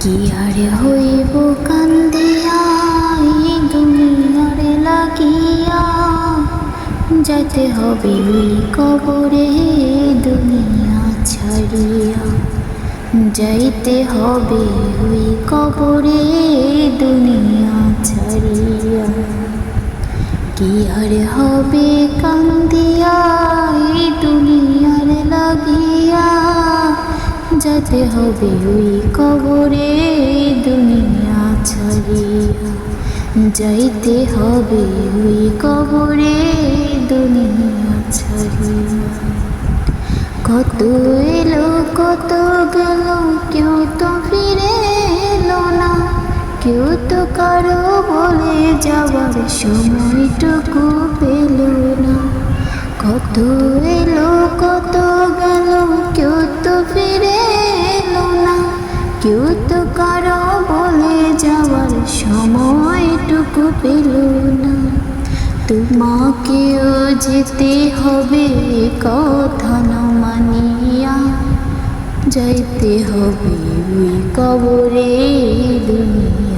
কি আর হইব কান্দিয়া এই দুনিয়ার লাগিয়া, যাইতে হবে ওই কবরে দুনিয়া ছাড়িয়া, যাইতে হবে ওই কবরে দুনিয়া ছাড়িয়া। কি আর হবে কান্দিয়া এই দুনিয়ার লাগিয়া, যাইতে হবে ওই কবরে দুনিয়া ছাড়িয়া, যাইতে হবে ওই কবরে দুনিয়া ছাড়িয়া। কত এলো কত গেল, কেউ তো ফিরে এলো না, কেউ তো কারো বলে যাবার সময়টুকু পেল না। কত এলো কত গেল, কেউ তো ফিরে এলো না, কেউ তো কারো বলে যাওয়ার সময়টুকু পেল না। তোমাকেও যেতে হবে কথা না মানিয়া, যাইতে হবে ওই কবরে দুনিয়া